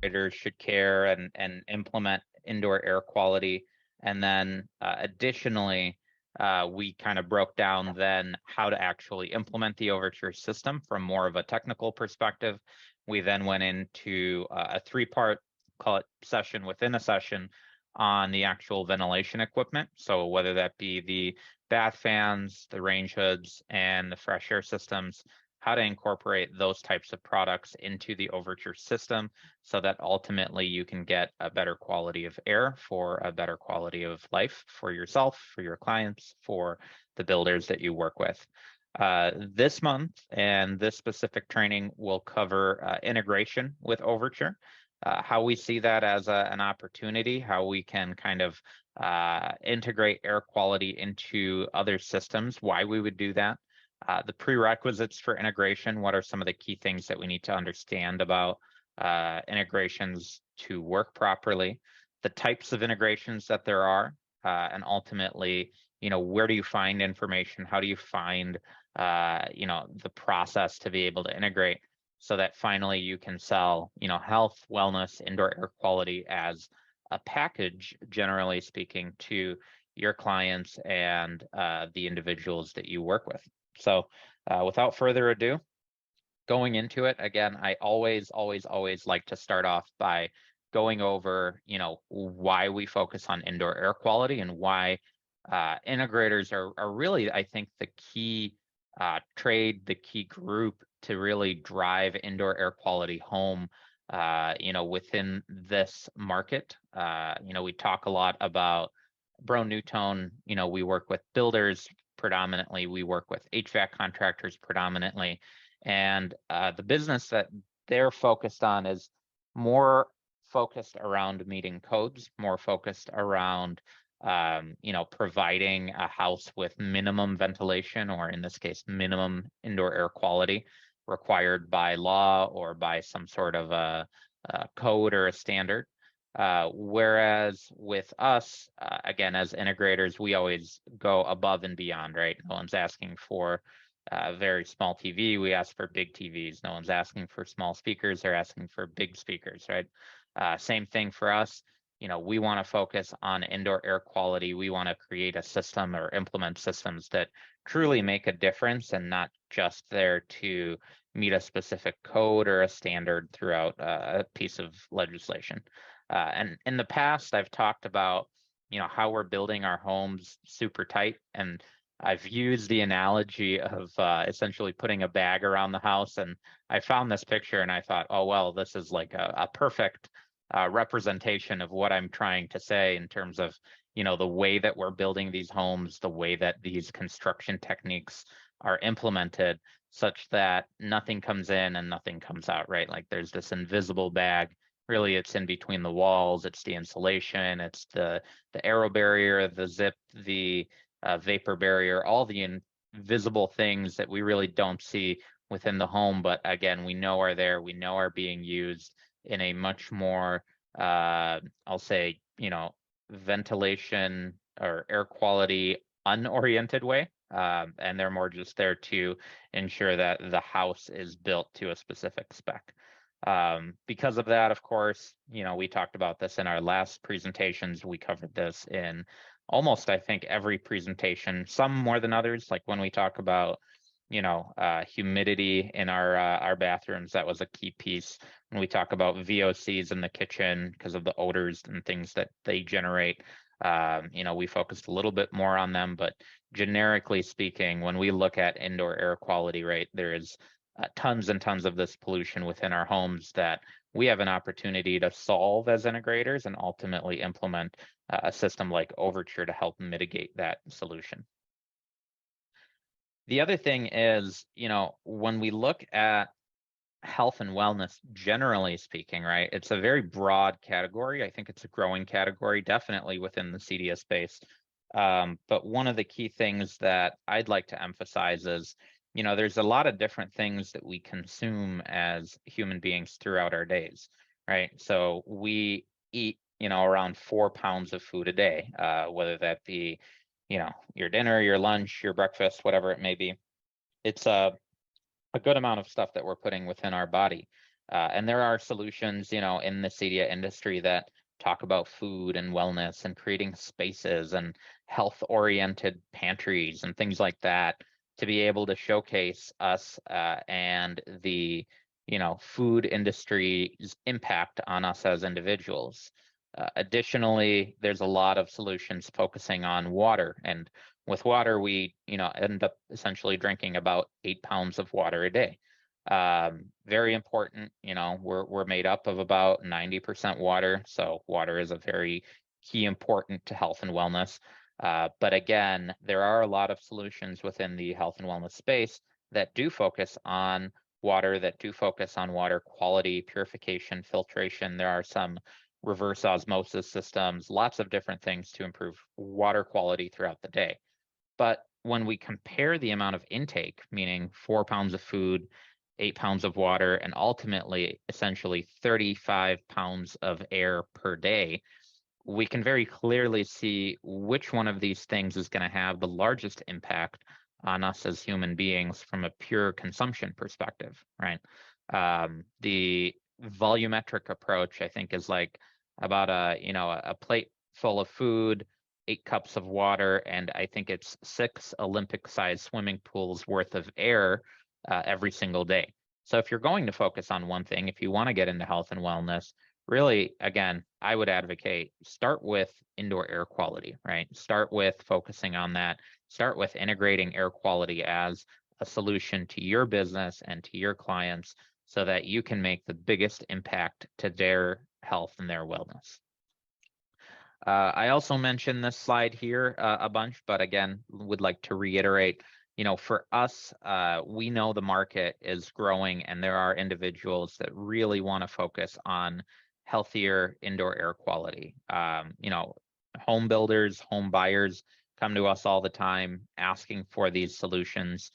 Operators should care and implement indoor air quality. And then additionally, we kind of broke down then how to actually implement the Overture system from more of a technical perspective. We then went into a three-part, call it session within a session, on the actual ventilation equipment. So whether that be the bath fans, the range hoods, and the fresh air systems, how to incorporate those types of products into the Overture system so that ultimately you can get a better quality of air for a better quality of life for yourself, for your clients, for the builders that you work with. This month and this specific training will cover integration with Overture, how we see that as an opportunity, how we can kind of integrate air quality into other systems, why we would do that. The prerequisites for integration, what are some of the key things that we need to understand about integrations to work properly, the types of integrations that there are, and ultimately, where do you find information? How do you find, the process to be able to integrate so that finally you can sell, health, wellness, indoor air quality as a package, generally speaking, to your clients and the individuals that you work with. So without further ado, going into it, again, I always like to start off by going over, why we focus on indoor air quality and why integrators are really, I think, the key trade, the key group to really drive indoor air quality home, within this market. We talk a lot about Brown-Newtone, we work with builders predominantly, we work with HVAC contractors predominantly, and the business that they're focused on is more focused around meeting codes, more focused around, providing a house with minimum ventilation, or in this case, minimum indoor air quality required by law or by some sort of a code or a standard. Whereas with us, again, as integrators, we always go above and beyond, right? No one's asking for a very small TV. We ask for big TVs. No one's asking for small speakers. They're asking for big speakers, right? Same thing for us. We want to focus on indoor air quality. We want to create a system or implement systems that truly make a difference and not just there to meet a specific code or a standard throughout a piece of legislation. And in the past, I've talked about, how we're building our homes super tight. And I've used the analogy of essentially putting a bag around the house. And I found this picture and I thought, oh, well, this is like a perfect representation of what I'm trying to say in terms of, the way that we're building these homes, the way that these construction techniques are implemented such that nothing comes in and nothing comes out, right? Like there's this invisible bag. Really, it's in between the walls. It's the insulation. It's the aero barrier, the zip, the vapor barrier, all the invisible things that we really don't see within the home, but again, we know are there, we know are being used in a much more, I'll say, ventilation or air quality unoriented way. And they're more just there to ensure that the house is built to a specific spec. Because of that, of course, we talked about this in our last presentations. We covered this in almost, I think, every presentation, some more than others. Like when we talk about, humidity in our bathrooms, that was a key piece. When we talk about VOCs in the kitchen because of the odors and things that they generate, we focused a little bit more on them. But generically speaking, when we look at indoor air quality, right, there is tons and tons of this pollution within our homes that we have an opportunity to solve as integrators and ultimately implement a system like Overture to help mitigate that solution. The other thing is, when we look at health and wellness, generally speaking, right, it's a very broad category. I think it's a growing category, definitely within the CDS space. But one of the key things that I'd like to emphasize is, there's a lot of different things that we consume as human beings throughout our days, right? So we eat, around 4 pounds of food a day, whether that be, your dinner, your lunch, your breakfast, whatever it may be. It's a good amount of stuff that we're putting within our body. And there are solutions, in the CEDIA industry that talk about food and wellness and creating spaces and health-oriented pantries and things like that to be able to showcase us and the food industry's impact on us as individuals. Additionally, there's a lot of solutions focusing on water, and with water, we end up essentially drinking about 8 pounds of water a day. Very important. We're made up of about 90% water, so water is a very key important to health and wellness. But again, there are a lot of solutions within the health and wellness space that do focus on water, that do focus on water quality, purification, filtration. There are some reverse osmosis systems, lots of different things to improve water quality throughout the day. But when we compare the amount of intake, meaning 4 pounds of food, 8 pounds of water, and ultimately essentially 35 pounds of air per day, we can very clearly see which one of these things is going to have the largest impact on us as human beings from a pure consumption perspective, right? The volumetric approach, I think, is like about a plate full of food, 8 cups of water, and I think it's 6 Olympic-sized swimming pools worth of air every single day. So if you're going to focus on one thing, if you want to get into health and wellness, really, again, I would advocate start with indoor air quality, right? Start with focusing on that. Start with integrating air quality as a solution to your business and to your clients so that you can make the biggest impact to their health and their wellness. I also mentioned this slide here a bunch, but again, would like to reiterate, for us, we know the market is growing and there are individuals that really want to focus on healthier indoor air quality. Home builders, home buyers come to us all the time asking for these solutions.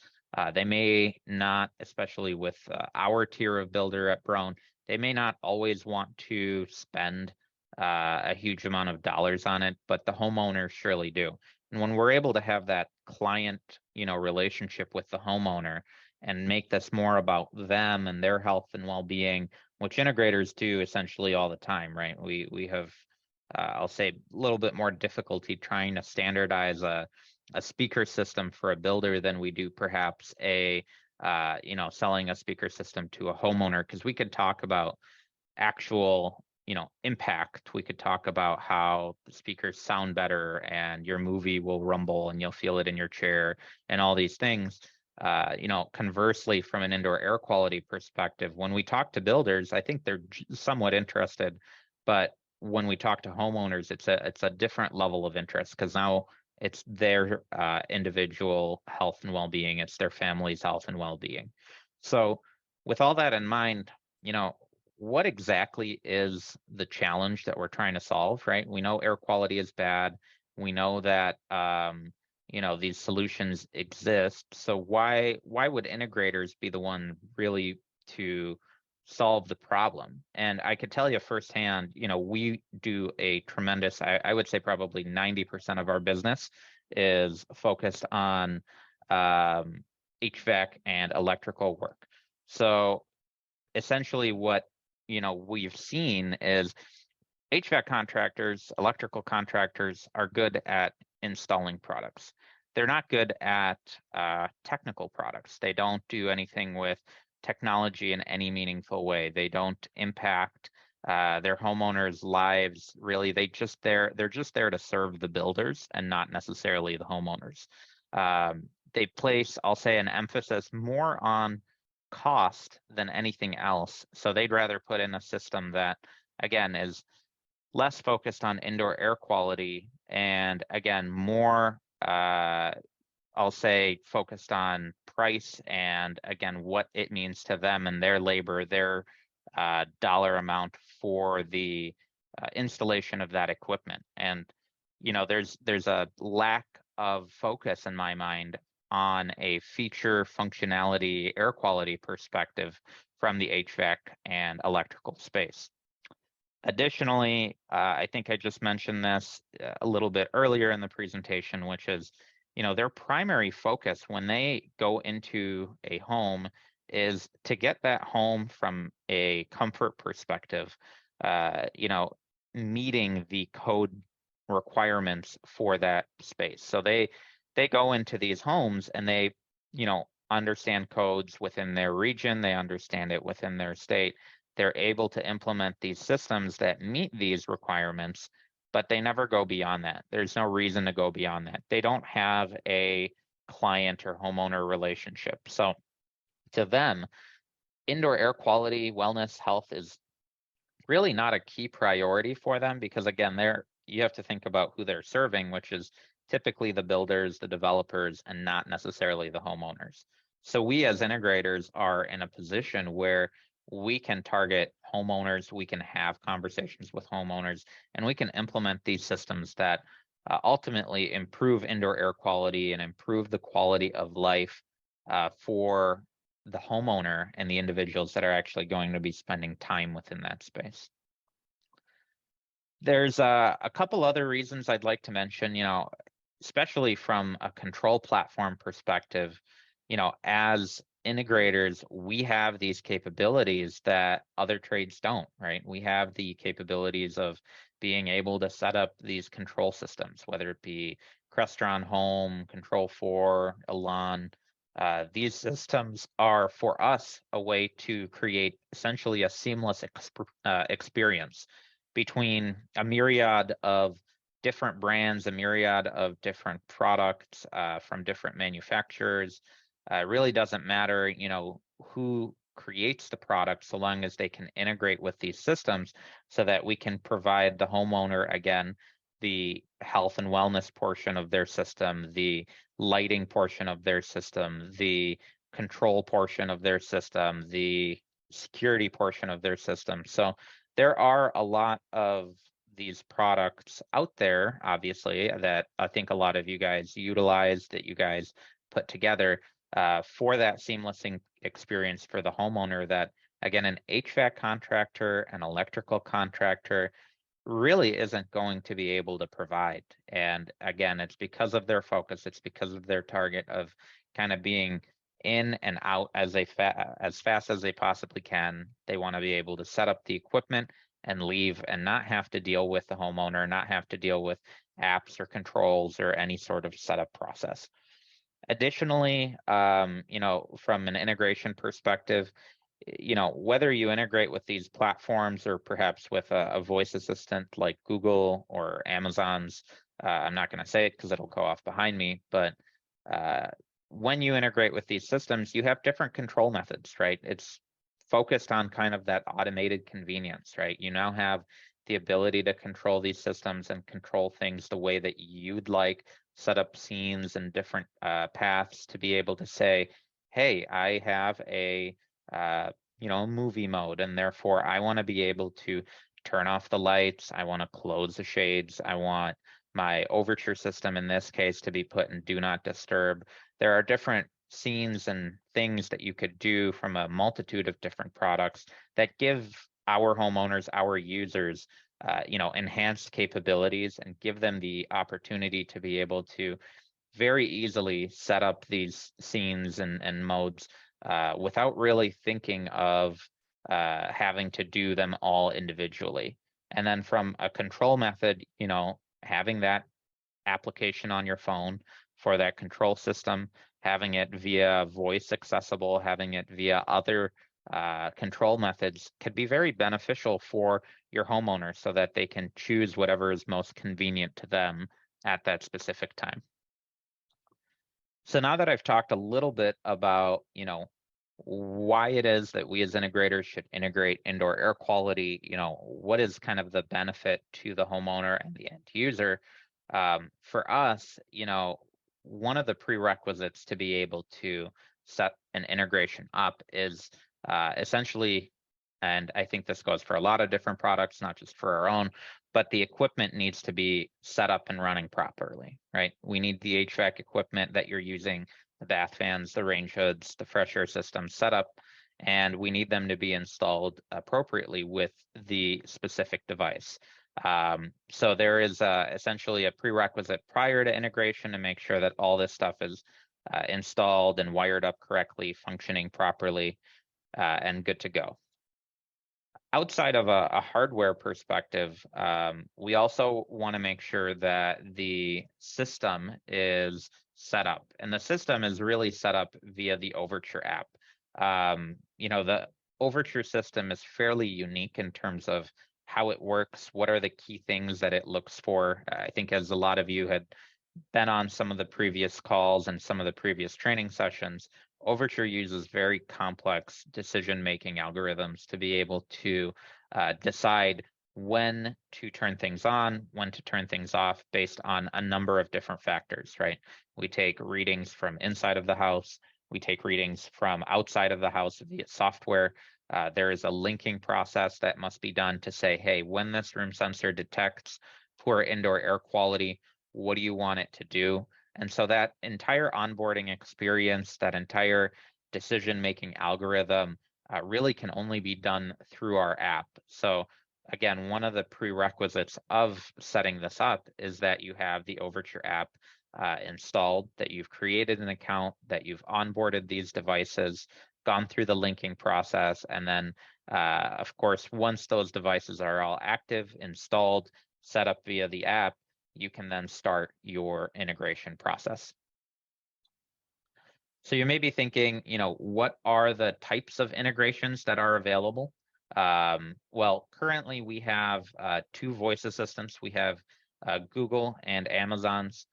They may not, especially with our tier of builder at Brown, they may not always want to spend a huge amount of dollars on it, but the homeowners surely do. And when we're able to have that client, relationship with the homeowner and make this more about them and their health and well-being, which integrators do essentially all the time, right? We have, I'll say, a little bit more difficulty trying to standardize a speaker system for a builder than we do perhaps selling a speaker system to a homeowner, because we could talk about actual impact. We could talk about how the speakers sound better and your movie will rumble and you'll feel it in your chair and all these things. Conversely, from an indoor air quality perspective, when we talk to builders, I think they're somewhat interested, but when we talk to homeowners, it's a different level of interest, because now it's their individual health and well-being, it's their family's health and well-being. So with all that in mind, what exactly is the challenge that we're trying to solve, right? We know air quality is bad. We know that these solutions exist. So why would integrators be the one really to solve the problem? And I could tell you firsthand, we do a tremendous, I would say probably 90% of our business is focused on HVAC and electrical work. So essentially what we've seen is HVAC contractors, electrical contractors are good at installing products. They're not good at technical products. They don't do anything with technology in any meaningful way. They don't impact their homeowners' lives. Really, they're just there to serve the builders and not necessarily the homeowners. They place, I'll say, an emphasis more on cost than anything else. So they'd rather put in a system that, again, is less focused on indoor air quality and, again, more, I'll say, focused on price and, again, what it means to them and their labor, their dollar amount for the installation of that equipment. And, there's a lack of focus in my mind on a feature functionality air quality perspective from the HVAC and electrical space. Additionally, I think I just mentioned this a little bit earlier in the presentation, which is, their primary focus when they go into a home is to get that home from a comfort perspective, meeting the code requirements for that space. So they go into these homes and they, understand codes within their region, they understand it within their state. They're able to implement these systems that meet these requirements, but they never go beyond that. There's no reason to go beyond that. They don't have a client or homeowner relationship. So to them, indoor air quality, wellness, health is really not a key priority for them because again, you have to think about who they're serving, which is typically the builders, the developers, and not necessarily the homeowners. So we as integrators are in a position where we can target homeowners, we can have conversations with homeowners, and we can implement these systems that ultimately improve indoor air quality and improve the quality of life for the homeowner and the individuals that are actually going to be spending time within that space. There's a couple other reasons I'd like to mention, especially from a control platform perspective, as integrators, we have these capabilities that other trades don't, right? We have the capabilities of being able to set up these control systems, whether it be Crestron Home, Control4, Elan. These systems are, for us, a way to create essentially a seamless experience between a myriad of different brands, a myriad of different products from different manufacturers. It really doesn't matter, who creates the product, so long as they can integrate with these systems so that we can provide the homeowner, again, the health and wellness portion of their system, the lighting portion of their system, the control portion of their system, the security portion of their system. So there are a lot of these products out there, obviously, that I think a lot of you guys utilize, that you guys put together for that seamless experience for the homeowner that, again, an HVAC contractor, an electrical contractor really isn't going to be able to provide. And again, it's because of their focus, it's because of their target of kind of being in and out as fast as they possibly can. They want to be able to set up the equipment and leave and not have to deal with the homeowner, not have to deal with apps or controls or any sort of setup process. Additionally, from an integration perspective, whether you integrate with these platforms or perhaps with a voice assistant like Google or Amazon's, I'm not going to say it because it'll go off behind me, but when you integrate with these systems, you have different control methods, right? It's focused on kind of that automated convenience, right? You now have the ability to control these systems and control things the way that you'd like, set up scenes and different paths to be able to say, hey, I have a movie mode, and therefore I want to be able to turn off the lights, I want to close the shades, I want my Overture system in this case to be put in do not disturb. There are different scenes and things that you could do from a multitude of different products that give our homeowners, our users, enhanced capabilities and give them the opportunity to be able to very easily set up these scenes and modes without really thinking of having to do them all individually. And then from a control method, having that application on your phone for that control system, having it via voice accessible, having it via other control methods could be very beneficial for your homeowner so that they can choose whatever is most convenient to them at that specific time. So now that I've talked a little bit about, why it is that we as integrators should integrate indoor air quality, what is kind of the benefit to the homeowner and the end user? For us, one of the prerequisites to be able to set an integration up is essentially, and I think this goes for a lot of different products, not just for our own, but the equipment needs to be set up and running properly, right? We need the HVAC equipment that you're using, the bath fans, the range hoods, the fresh air system set up, and we need them to be installed appropriately with the specific device. So there is essentially a prerequisite prior to integration to make sure that all this stuff is installed and wired up correctly, functioning properly, and good to go. Outside of a hardware perspective, we also want to make sure that the system is set up, and the system is really set up via the Overture app. The Overture system is fairly unique in terms of how it works, what are the key things that it looks for. I think as a lot of you had been on some of the previous calls and some of the previous training sessions, Overture uses very complex decision-making algorithms to be able to decide when to turn things on, when to turn things off based on a number of different factors, right? We take readings from inside of the house, we take readings from outside of the house via software. There is a linking process that must be done to say, hey, when this room sensor detects poor indoor air quality, what do you want it to do? And so that entire onboarding experience, that entire decision-making algorithm really can only be done through our app. So again, one of the prerequisites of setting this up is that you have the Overture app installed, that you've created an account, that you've onboarded these devices, gone through the linking process, and then, of course, once those devices are all active, installed, set up via the app, you can then start your integration process. So you may be thinking, what are the types of integrations that are available? Well, currently we have two voice assistants. We have Google and Amazon's.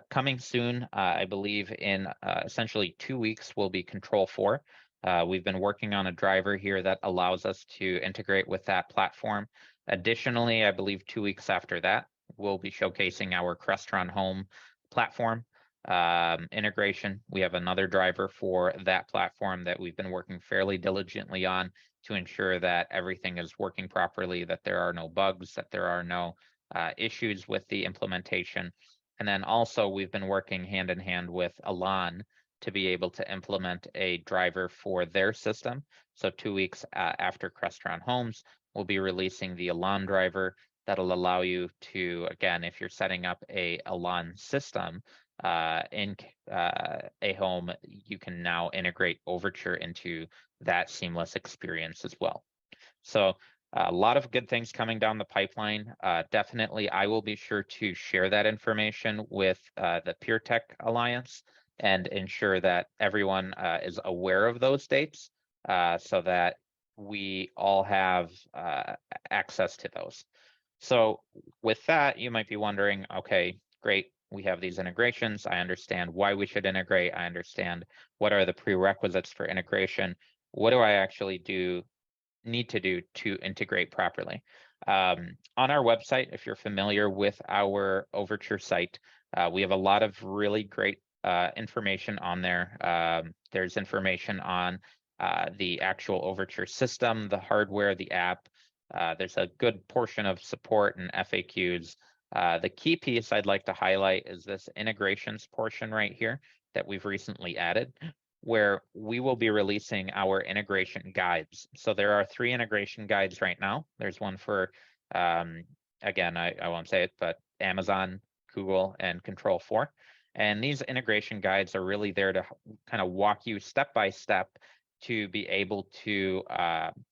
Coming soon, I believe in essentially 2 weeks, will be Control 4. We've been working on a driver here that allows us to integrate with that platform. Additionally, I believe 2 weeks after that, we'll be showcasing our Crestron Home platform integration. We have another driver for that platform that we've been working fairly diligently on to ensure that everything is working properly, that there are no bugs, that there are no issues with the implementation. And then also we've been working hand in hand with Elan to be able to implement a driver for their system. So 2 weeks after Crestron Homes, we'll be releasing the Elan driver that'll allow you to, again, if you're setting up a Elan system in a home, you can now integrate Overture into that seamless experience as well. So a lot of good things coming down the pipeline. Definitely, I will be sure to share that information with the PeerTech Alliance and ensure that everyone is aware of those dates so that we all have access to those. So with that, you might be wondering, okay, great, we have these integrations. I understand why we should integrate. I understand what are the prerequisites for integration. What do I actually need to do to integrate properly? On our website, if you're familiar with our Overture site, we have a lot of really great information on there. There's information on the actual Overture system, the hardware, the app. There's a good portion of support and FAQs. The key piece I'd like to highlight is this integrations portion right here that we've recently added, where we will be releasing our integration guides. So there are 3 integration guides right now. There's one for, again, I won't say it, but Amazon, Google, and Control 4. And these integration guides are really there to kind of walk you step by step to be able to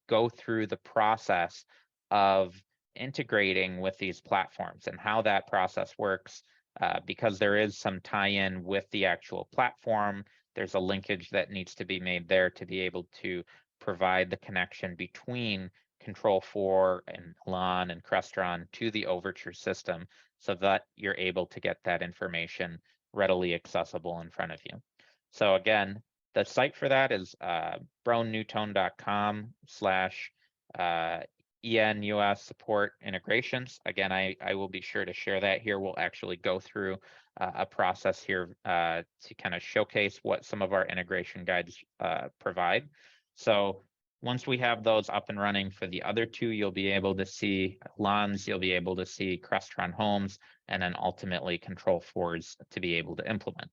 go through the process of integrating with these platforms and how that process works, because there is some tie-in with the actual platform. There's a linkage that needs to be made there to be able to provide the connection between Control 4 and Elan and Crestron to the Overture system so that you're able to get that information readily accessible in front of you. So again, the site for that is brownNewtone.com/ENUS support integrations. Again, I will be sure to share that here. We'll actually go through a process here to kind of showcase what some of our integration guides provide. So once we have those up and running for the other 2, you'll be able to see Elan's, you'll be able to see Crestron Homes, and then ultimately Control 4's to be able to implement.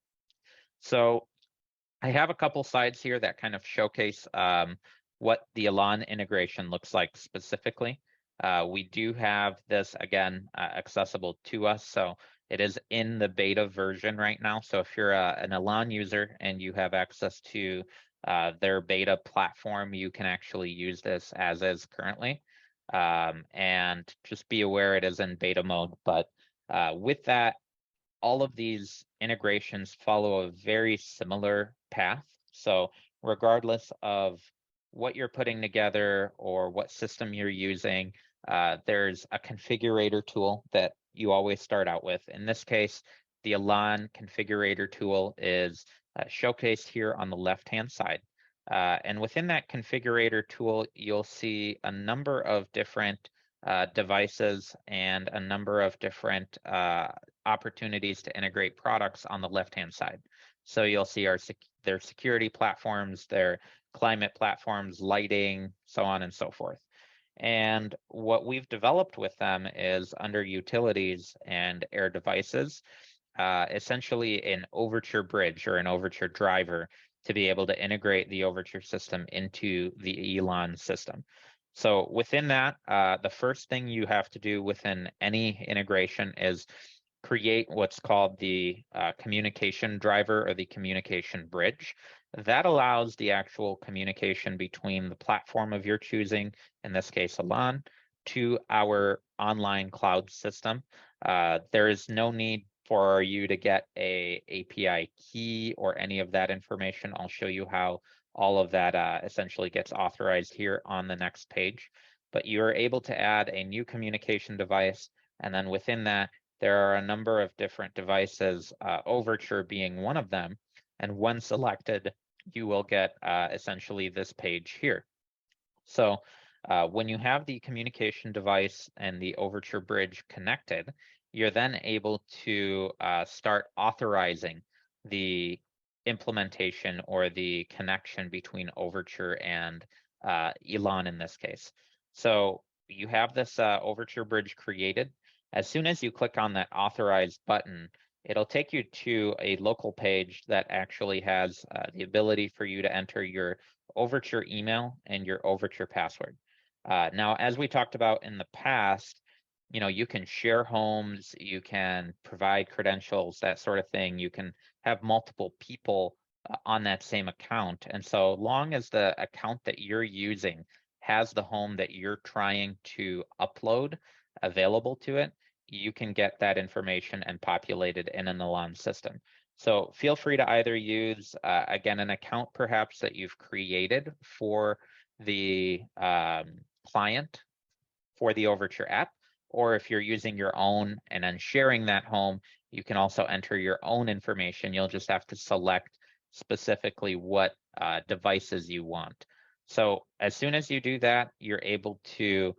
So I have a couple slides here that kind of showcase what the Elan integration looks like specifically. We do have this, again, accessible to us. So It is in the beta version right now. So if you're an Elan user and you have access to their beta platform, you can actually use this as is currently. And just be aware it is in beta mode. But with that, all of these integrations follow a very similar path. So regardless of what you're putting together or what system you're using, there's a configurator tool that you always start out with. In this case, the Elan configurator tool is showcased here on the left-hand side. And within that configurator tool, you'll see a number of different devices and a number of different opportunities to integrate products on the left-hand side. So you'll see their security platforms, their climate platforms, lighting, so on and so forth. And what we've developed with them is under utilities and air devices, essentially an Overture bridge or an Overture driver to be able to integrate the Overture system into the Elan system. So within that, the first thing you have to do within any integration is create what's called the communication driver or the communication bridge. That allows the actual communication between the platform of your choosing, in this case, Elan, to our online cloud system. There is no need for you to get a API key or any of that information. I'll show you how all of that essentially gets authorized here on the next page. But you're able to add a new communication device, and then within that, there are a number of different devices, Overture being one of them. And when selected, you will get essentially this page here. So when you have the communication device and the Overture bridge connected, you're then able to start authorizing the implementation or the connection between Overture and Elan in this case. So you have this Overture bridge created. As soon as you click on that authorize button, it'll take you to a local page that actually has the ability for you to enter your Overture email and your Overture password. Now, as we talked about in the past, you can share homes, you can provide credentials, that sort of thing. You can have multiple people on that same account. And so long as the account that you're using has the home that you're trying to upload available to it, you can get that information and populate it in an Elan system. So feel free to either use, again, an account perhaps that you've created for the client for the Overture app, or if you're using your own and then sharing that home, you can also enter your own information. You'll just have to select specifically what devices you want. So as soon as you do that, you're able to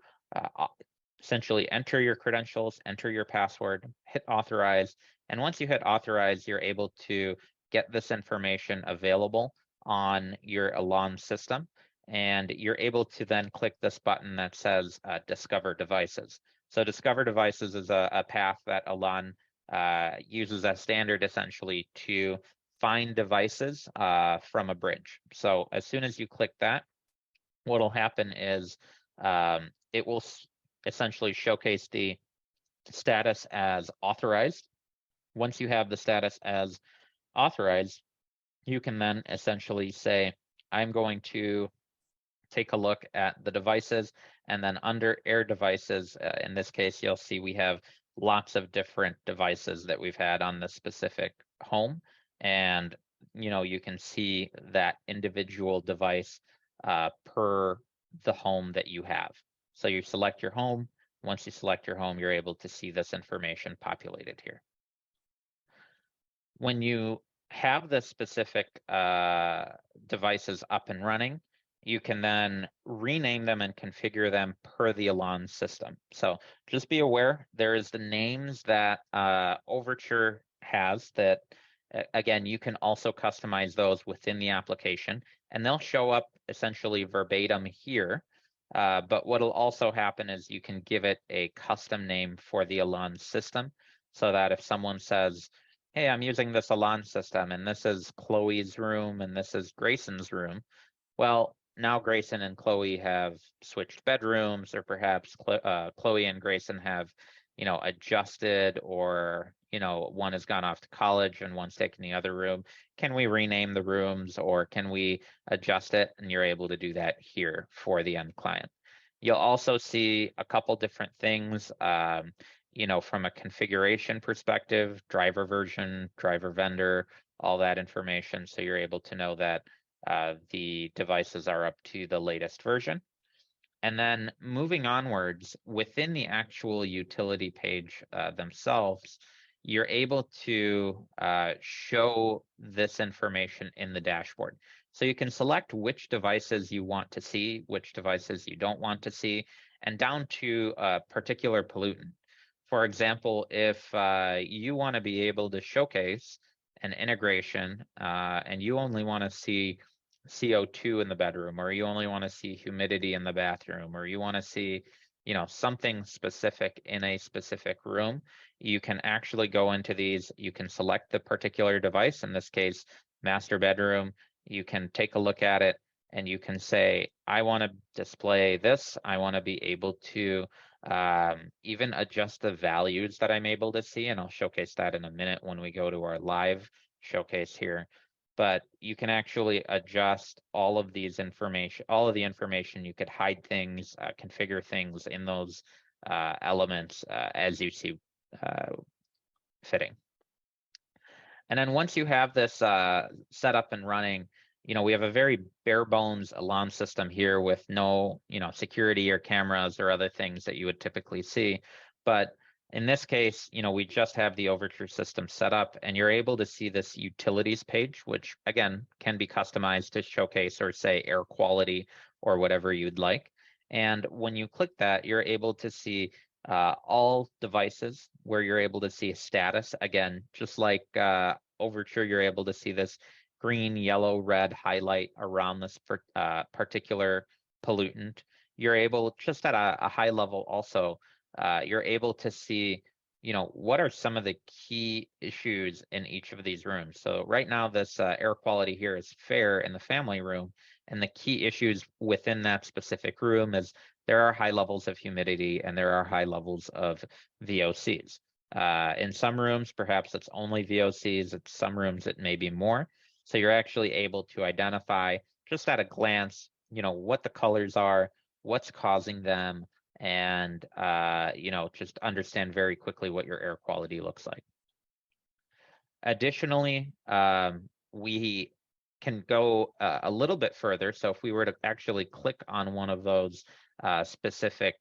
essentially enter your credentials, enter your password, hit authorize. And once you hit authorize, you're able to get this information available on your Elan system. And you're able to then click this button that says discover devices. So discover devices is a path that Elan uses as standard essentially to find devices from a bridge. So as soon as you click that, what'll happen is it will essentially showcase the status as authorized. Once you have the status as authorized, you can then essentially say, I'm going to take a look at the devices, and then under air devices, in this case, you'll see we have lots of different devices that we've had on the specific home. And, you can see that individual device per the home that you have. So you select your home. Once you select your home, you're able to see this information populated here. When you have the specific devices up and running, you can then rename them and configure them per the Elan system. So just be aware, there is the names that Overture has that, again, you can also customize those within the application, and they'll show up essentially verbatim here. But what'll also happen is you can give it a custom name for the Elan system, so that if someone says, hey, I'm using this Elan system, and this is Chloe's room, and this is Grayson's room, well, now Grayson and Chloe have switched bedrooms, or perhaps Chloe and Grayson have, adjusted or, one has gone off to college and one's taken the other room. Can we rename the rooms or can we adjust it? And you're able to do that here for the end client. You'll also see a couple different things, from a configuration perspective, driver version, driver vendor, all that information. So you're able to know that the devices are up to the latest version. And then moving onwards, within the actual utility page themselves, you're able to show this information in the dashboard. So you can select which devices you want to see, which devices you don't want to see, and down to a particular pollutant. For example, if you want to be able to showcase an integration and you only want to see CO2 in the bedroom, or you only want to see humidity in the bathroom, or you want to see, something specific in a specific room, you can actually go into these, you can select the particular device, in this case, master bedroom, you can take a look at it, and you can say, I want to display this, I want to be able to even adjust the values that I'm able to see, and I'll showcase that in a minute when we go to our live showcase here. But you can actually adjust all of the information. You could hide things, configure things in those elements as you see fitting. And then once you have this set up and running, we have a very bare bones alarm system here with no, security or cameras or other things that you would typically see. But in this case, we just have the Overture system set up, and you're able to see this utilities page, which again can be customized to showcase or say air quality or whatever you'd like. And when you click that, you're able to see all devices where you're able to see a status. Again, just like Overture, you're able to see this green, yellow, red highlight around this particular pollutant. You're able, just at a high level also, you're able to see, what are some of the key issues in each of these rooms. So right now, this air quality here is fair in the family room, and the key issues within that specific room is there are high levels of humidity and there are high levels of VOCs. In some rooms, perhaps it's only VOCs. In some rooms, it may be more. So you're actually able to identify just at a glance, what the colors are, what's causing them, and just understand very quickly what your air quality looks like. Additionally, we can go a little bit further. So if we were to actually click on one of those specific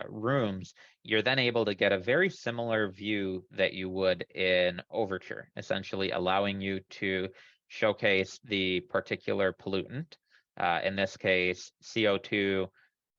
rooms, you're then able to get a very similar view that you would in Overture, essentially allowing you to showcase the particular pollutant, in this case, CO2,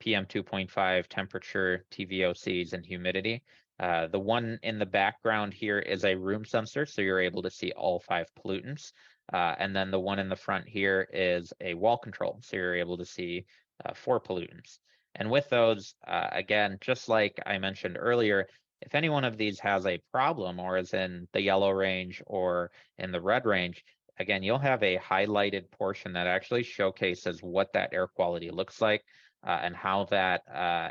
PM2.5, temperature, TVOCs, and humidity. The one in the background here is a room sensor, so you're able to see all 5 pollutants. And then the one in the front here is a wall control, so you're able to see 4 pollutants. And with those, again, just like I mentioned earlier, if any one of these has a problem or is in the yellow range or in the red range, again, you'll have a highlighted portion that actually showcases what that air quality looks like and how that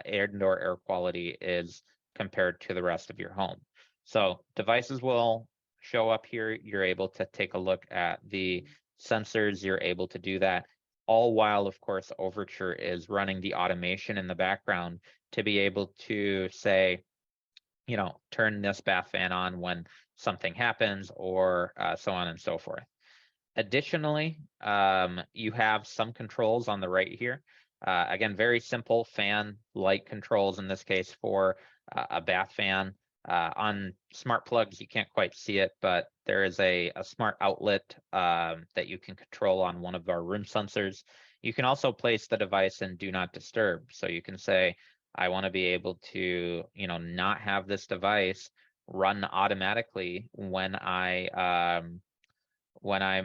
indoor air quality is compared to the rest of your home. So devices will show up here. You're able to take a look at the sensors. You're able to do that, all while, of course, Overture is running the automation in the background to be able to say, turn this bath fan on when something happens, or so on and so forth. Additionally, you have some controls on the right here. Again, very simple fan light controls in this case for a bath fan. On smart plugs, you can't quite see it, but there is a smart outlet that you can control on one of our room sensors. You can also place the device in do not disturb. So you can say, I want to be able to, not have this device run automatically when I'm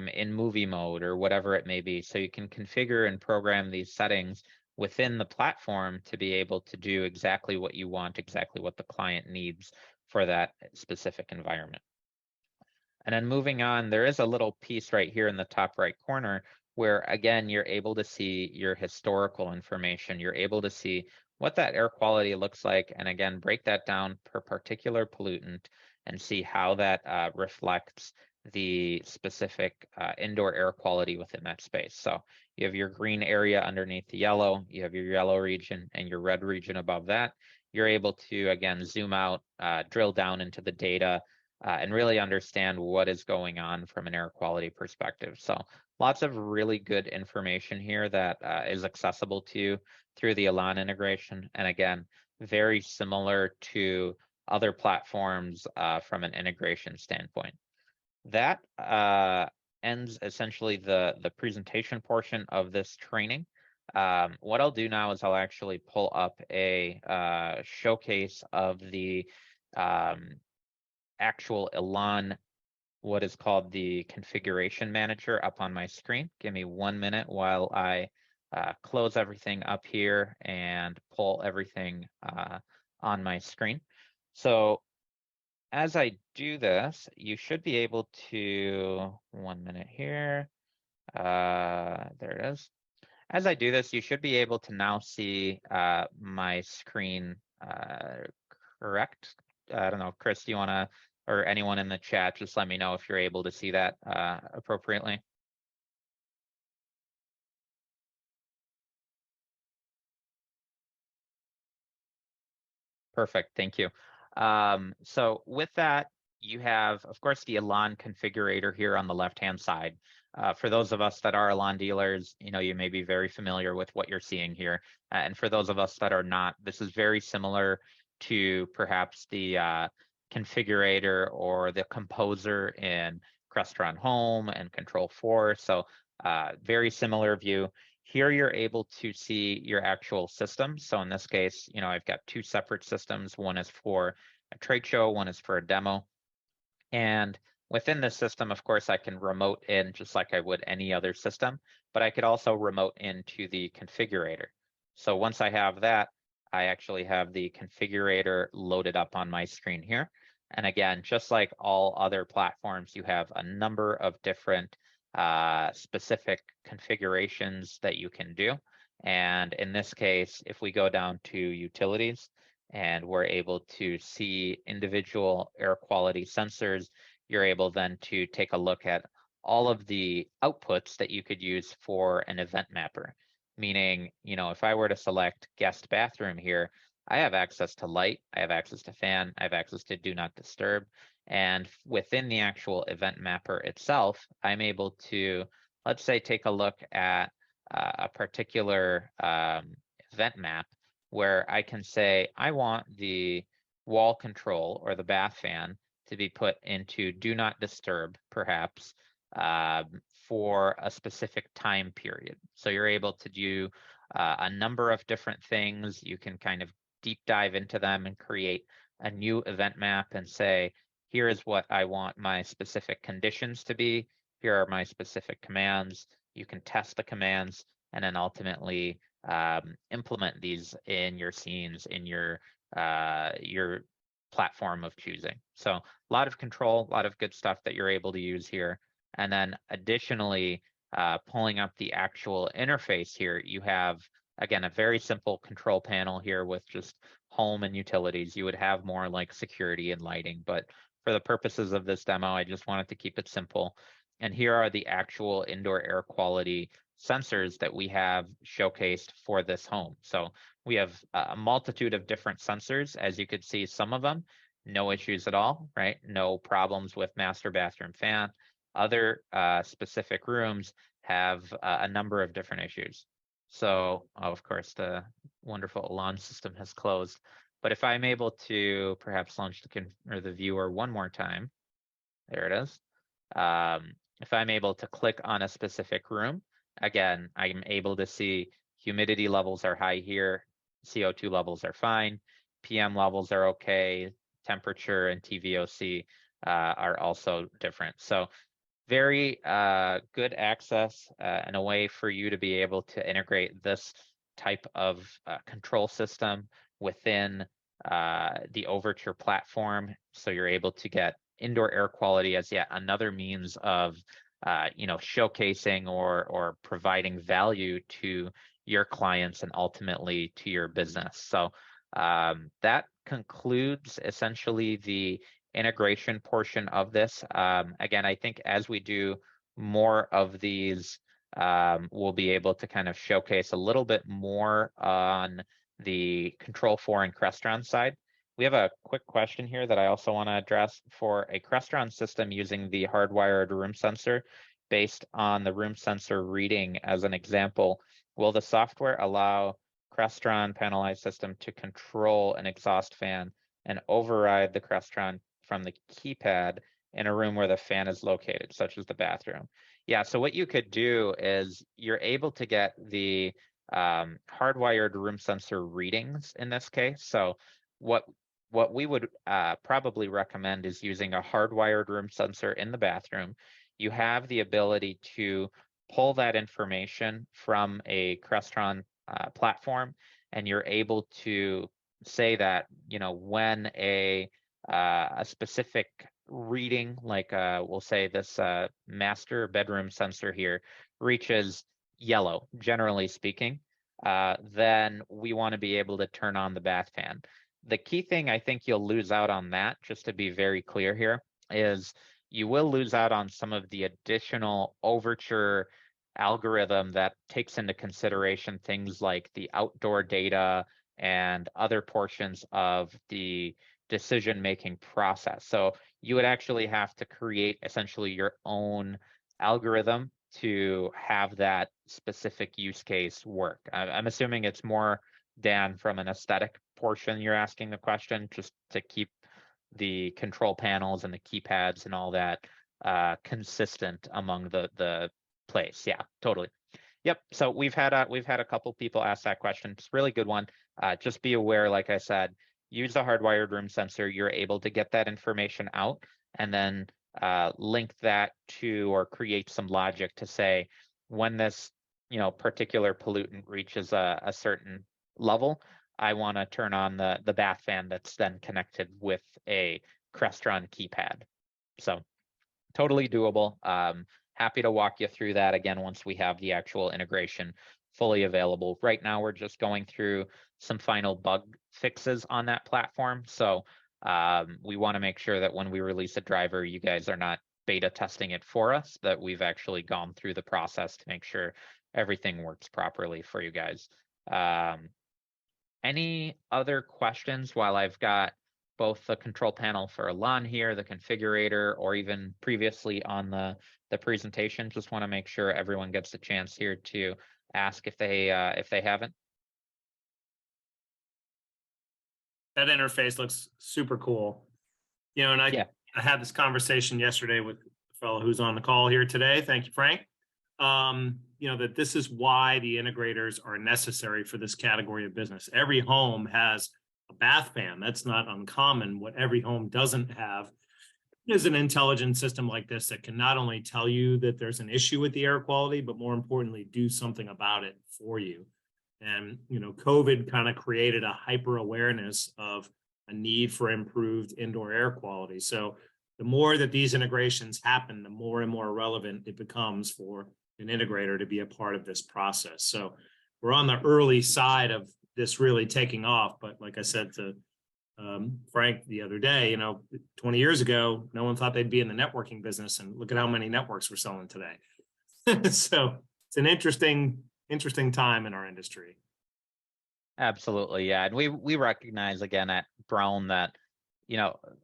in movie mode or whatever it may be. So you can configure and program these settings within the platform to be able to do exactly what you want, exactly what the client needs for that specific environment. And then moving on, there is a little piece right here in the top right corner where, again, you're able to see your historical information. You're able to see what that air quality looks like, and again, break that down per particular pollutant, and see how that reflects the specific indoor air quality within that space. So you have your green area underneath the yellow, you have your yellow region and your red region above that. You're able to, again, zoom out, drill down into the data, and really understand what is going on from an air quality perspective. So lots of really good information here that is accessible to you through the Elan integration. And again, very similar to other platforms from an integration standpoint. That ends essentially the presentation portion of this training. What I'll do now is I'll actually pull up a showcase of the actual Elan, what is called the configuration manager, up on my screen. Give me 1 minute while I close everything up here and pull everything on my screen. So as I do this, you should be able to, 1 minute here. There it is. As I do this, you should be able to now see my screen correct. I don't know, Chris, do you want to, or anyone in the chat, just let me know if you're able to see that appropriately. Perfect, thank you. So with that, you have, of course, the Elan configurator here on the left-hand side. For those of us that are Elan dealers, you may be very familiar with what you're seeing here. And for those of us that are not, this is very similar to perhaps the configurator or the composer in Crestron Home and Control4. So very similar view. Here you're able to see your actual system. So in this case, I've got two separate systems. One is for a trade show, one is for a demo. And within this system, of course, I can remote in just like I would any other system, but I could also remote into the configurator. So once I have that, I actually have the configurator loaded up on my screen here. And again, just like all other platforms, you have a number of different specific configurations that you can do. And in this case, if we go down to utilities and we're able to see individual air quality sensors, you're able then to take a look at all of the outputs that you could use for an event mapper. Meaning, if I were to select guest bathroom here, I have access to light, I have access to fan, I have access to do not disturb. And within the actual event mapper itself, I'm able to, let's say, take a look at a particular event map where I can say, I want the wall control or the bath fan to be put into do not disturb, perhaps, for a specific time period. So you're able to do a number of different things. You can kind of deep dive into them and create a new event map and say, here is what I want my specific conditions to be. Here are my specific commands. You can test the commands and then ultimately implement these in your scenes, in your platform of choosing. So a lot of control, a lot of good stuff that you're able to use here. And then additionally, pulling up the actual interface here, you have, again, a very simple control panel here with just home and utilities. You would have more like security and lighting, but for the purposes of this demo, I just wanted to keep it simple. And here are the actual indoor air quality sensors that we have showcased for this home. So we have a multitude of different sensors. As you could see, some of them, no issues at all, right? No problems with master bathroom fan. Other specific rooms have a number of different issues. So, of course, the wonderful Elan system has closed. But if I'm able to perhaps launch the viewer one more time, there it is. If I'm able to click on a specific room, again, I'm able to see humidity levels are high here, CO2 levels are fine, PM levels are okay, temperature and TVOC are also different. So very good access and a way for you to be able to integrate this type of control system within the Overture platform. So you're able to get indoor air quality as yet another means of showcasing or providing value to your clients and ultimately to your business. So that concludes essentially the integration portion of this. Again, I think as we do more of these, we'll be able to kind of showcase a little bit more on the Control4 and Crestron side. We have a quick question here that I also want to address. For a Crestron system using the hardwired room sensor, based on the room sensor reading as an example, will the software allow Crestron panelized system to control an exhaust fan and override the Crestron from the keypad in a room where the fan is located, such as the bathroom? Yeah, so what you could do is you're able to get the hardwired room sensor readings in this case. So what we would probably recommend is using a hardwired room sensor in the bathroom. You have the ability to pull that information from a Crestron platform, and you're able to say that, when a specific reading, like we'll say this master bedroom sensor here reaches yellow, generally speaking, then we want to be able to turn on the bath fan. The key thing I think you'll lose out on that, just to be very clear here, is you will lose out on some of the additional Overture algorithm that takes into consideration things like the outdoor data and other portions of the decision-making process. So you would actually have to create essentially your own algorithm to have that specific use case work. I'm assuming it's more, Dan, from an aesthetic portion you're asking the question, just to keep the control panels and the keypads and all that consistent among the place. Yeah, totally. Yep. So we've had a couple people ask that question. It's a really good one. Just be aware, like I said, use the hardwired room sensor. You're able to get that information out and then link that to or create some logic to say when this particular pollutant reaches a certain level, I want to turn on the bath fan that's then connected with a Crestron keypad. So totally doable. Happy to walk you through that again once we have the actual integration fully available. Right now, we're just going through some final bug fixes on that platform. So we want to make sure that when we release a driver, you guys are not beta testing it for us, that we've actually gone through the process to make sure everything works properly for you guys. Any other questions while I've got both the control panel for Alon here, the configurator, or even previously on the presentation? Just want to make sure everyone gets a chance here to ask if they haven't. That interface looks super cool. And I had this conversation yesterday with a fellow who's on the call here today. Thank you, Frank. That this is why the integrators are necessary for this category of business. Every home has a bath fan. That's not uncommon. What every home doesn't have is an intelligent system like this that can not only tell you that there's an issue with the air quality, but more importantly, do something about it for you. And, COVID kind of created a hyper awareness of a need for improved indoor air quality. So the more that these integrations happen, the more and more relevant it becomes for an integrator to be a part of this process. So we're on the early side of this really taking off. But like I said to Frank the other day, 20 years ago, no one thought they'd be in the networking business. And look at how many networks we're selling today. So it's an interesting time in our industry. Absolutely. Yeah. And we recognize again at Brown that,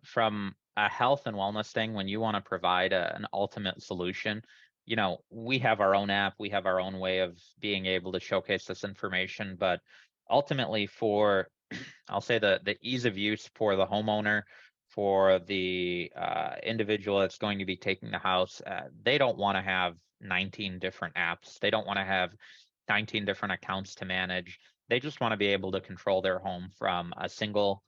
from a health and wellness thing, when you want to provide an ultimate solution, we have our own app, we have our own way of being able to showcase this information, but ultimately for, I'll say the ease of use for the homeowner, for the individual that's going to be taking the house, they don't want to have 19 different apps. They don't want to have 19 different accounts to manage. They just want to be able to control their home from a single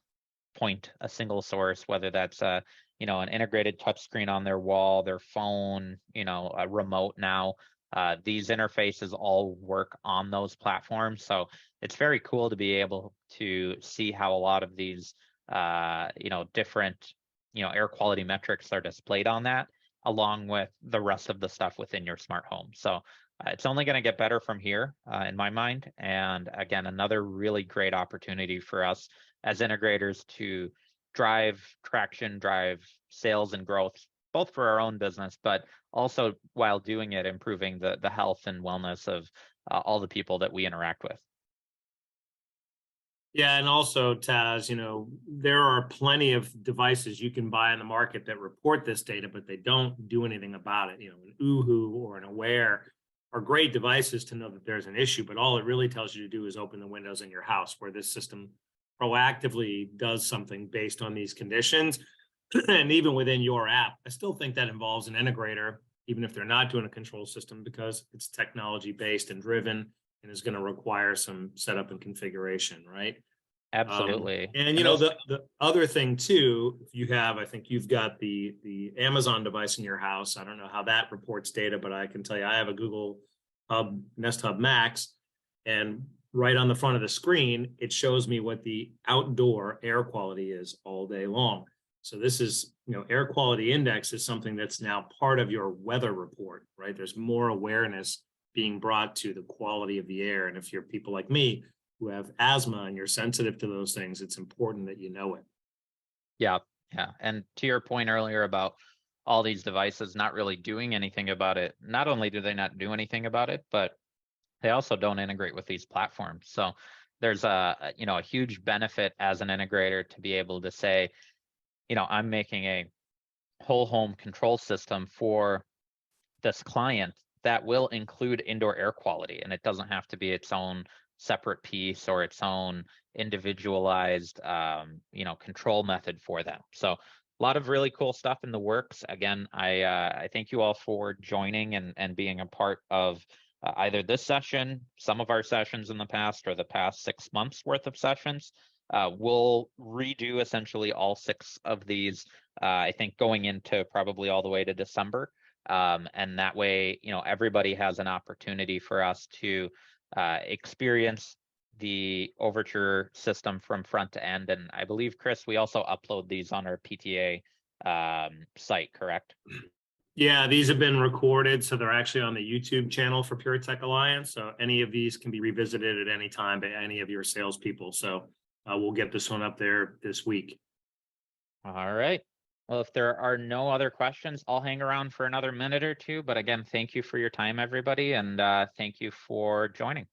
point, a single source, whether that's an integrated touchscreen on their wall, their phone, a remote now. These interfaces all work on those platforms. So it's very cool to be able to see how a lot of these, different, air quality metrics are displayed on that, along with the rest of the stuff within your smart home. So it's only going to get better from here, in my mind. And again, another really great opportunity for us as integrators to drive traction, drive sales and growth, both for our own business, but also while doing it, improving the health and wellness of all the people that we interact with. Yeah, and also, Taz, there are plenty of devices you can buy on the market that report this data, but they don't do anything about it. An Oohoo or an Aware are great devices to know that there's an issue, but all it really tells you to do is open the windows in your house, where this system proactively does something based on these conditions. And even within your app, I still think that involves an integrator, even if they're not doing a control system, because it's technology based and driven and is going to require some setup and configuration, right? Absolutely. And the other thing too, I think you've got the Amazon device in your house. I don't know how that reports data, but I can tell you I have a Google Hub Nest Hub Max, and right on the front of the screen, it shows me what the outdoor air quality is all day long. So this is, air quality index is something that's now part of your weather report, right? There's more awareness being brought to the quality of the air. And if you're people like me who have asthma and you're sensitive to those things, it's important that you know it. Yeah. Yeah. And to your point earlier about all these devices not really doing anything about it, not only do they not do anything about it, but they also don't integrate with these platforms. So there's a huge benefit as an integrator to be able to say, I'm making a whole home control system for this client that will include indoor air quality, and it doesn't have to be its own separate piece or its own individualized control method for them. So a lot of really cool stuff in the works. Again, I thank you all for joining and being a part of either this session, some of our sessions in the past, or the past 6 months worth of sessions. We'll redo essentially all 6 of these, I think going into probably all the way to December. And that way, everybody has an opportunity for us to experience the Overture system from front to end. And I believe, Chris, we also upload these on our PTA site, correct? Yeah, these have been recorded, so they're actually on the YouTube channel for Pure Tech Alliance. So any of these can be revisited at any time by any of your salespeople. So we'll get this one up there this week. All right. Well, if there are no other questions, I'll hang around for another minute or two. But again, thank you for your time, everybody, and thank you for joining.